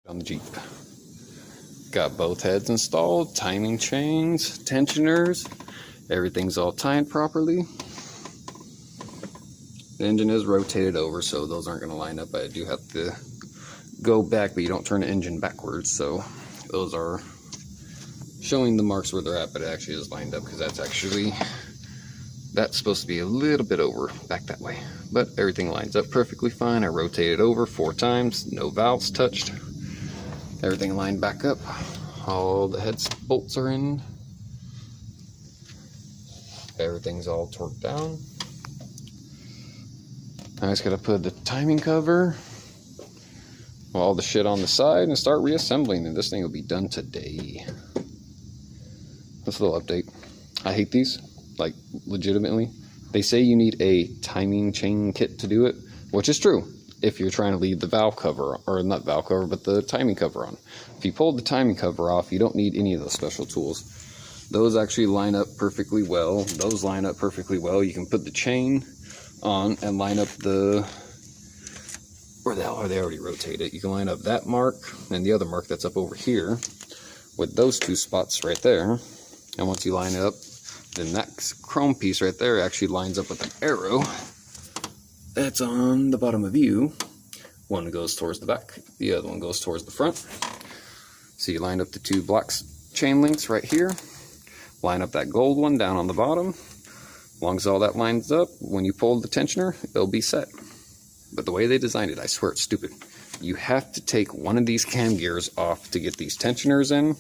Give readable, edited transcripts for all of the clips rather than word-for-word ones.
On the Jeep. Got both heads installed, timing chains, tensioners, everything's all timed properly. The engine is rotated over, so those aren't going to line up. I do have to go back, but you don't turn the engine backwards, so those are showing the marks where they're at, but it actually is lined up because that's supposed to be a little bit over back that way. But everything lines up perfectly fine. I rotated over 4 times, no valves touched. Everything lined back up. All the head bolts are in. Everything's all torqued down. I just gotta put the timing cover, all the shit on the side, and start reassembling, and this thing will be done today. That's a little update. I hate these, like legitimately. They say you need a timing chain kit to do it, which is true if you're trying to leave the valve cover, or not valve cover, but the timing cover on. If you pull the timing cover off, you don't need any of those special tools. Those actually line up perfectly well. Those line up perfectly well. You can put the chain on and line up the, where the hell are they? Already rotated. You can line up that mark and the other mark that's up over here with those 2 spots right there. And once you line it up, then that chrome piece right there actually lines up with an arrow that's on the bottom of you. One goes towards the back, the other one goes towards the front. So you line up the 2 black chain links right here, line up that gold one down on the bottom. As long as all that lines up, when you pull the tensioner, it'll be set. But the way they designed it, I swear it's stupid. You have to take one of these cam gears off to get these tensioners in,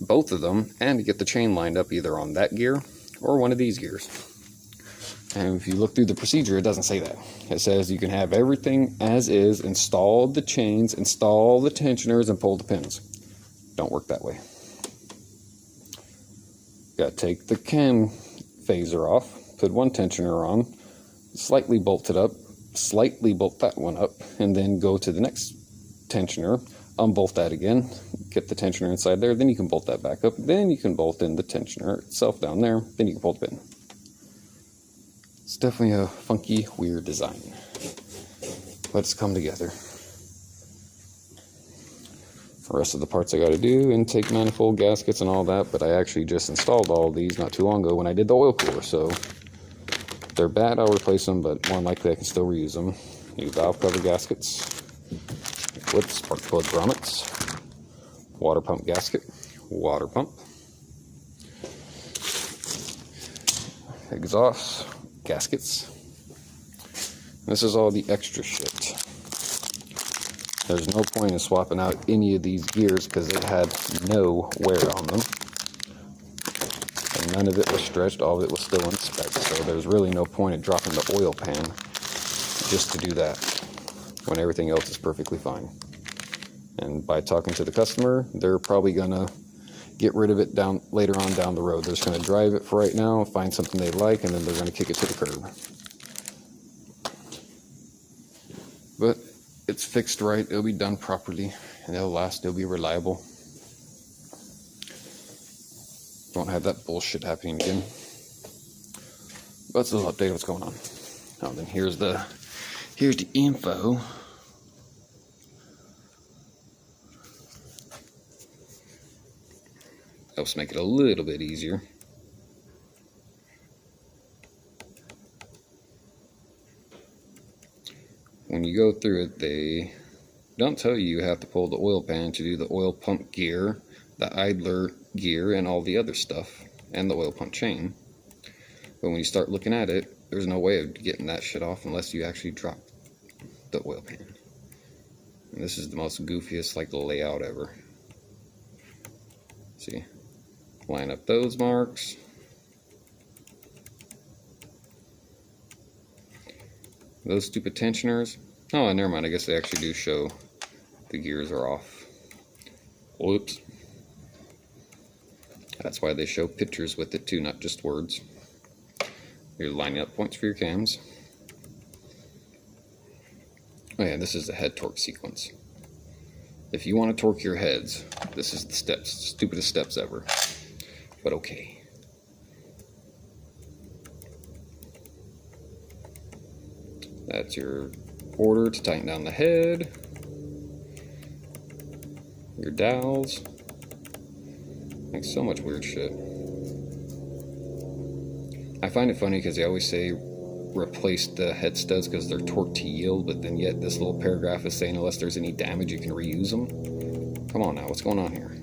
both of them, and to get the chain lined up either on that gear or one of these gears. And if you look through the procedure, it doesn't say that. It says you can have everything as is, install the chains, install the tensioners, and pull the pins. Don't work that way. Got to take the cam phaser off, put one tensioner on, slightly bolt it up, slightly bolt that one up, and then go to the next tensioner, unbolt that again, get the tensioner inside there, then you can bolt that back up, then you can bolt in the tensioner itself down there, then you can pull the pin. It's definitely a funky, weird design, but it's come together. The rest of the parts I got to do, intake manifold, gaskets, and all that, but I actually just installed all of these not too long ago when I did the oil cooler, so if they're bad, I'll replace them, but more than likely I can still reuse them. New valve cover gaskets, with spark plug grommets, water pump gasket, water pump, exhaust, gaskets. This is all the extra shit. There's no point in swapping out any of these gears because it had no wear on them. And none of it was stretched, all of it was still in spec, so there's really no point in dropping the oil pan just to do that when everything else is perfectly fine. And by talking to the customer, they're probably gonna get rid of it later on down the road. They're just gonna drive it for right now, find something they like, and then they're gonna kick it to the curb. But it's fixed right, it'll be done properly, and it'll last, it'll be reliable. Won't have that bullshit happening again. But it's a little update of what's going on. Oh, then here's the info. Helps make it a little bit easier. When you go through it, they don't tell you you have to pull the oil pan to do the oil pump gear, the idler gear, and all the other stuff, and the oil pump chain. But when you start looking at it, there's no way of getting that shit off unless you actually drop the oil pan. And this is the most goofiest layout ever. See, line up those marks. Those stupid tensioners. Oh, never mind. I guess they actually do show the gears are off. Whoops. That's why they show pictures with it too, not just words. You're lining up points for your cams. Oh yeah, this is the head torque sequence. If you want to torque your heads, this is the steps. Stupidest steps ever. But okay. That's your order to tighten down the head. your dowels. Like so much weird shit. I find it funny because they always say replace the head studs because they're torqued to yield, but then yet this little paragraph is saying unless there's any damage you can reuse them. Come on now, what's going on here?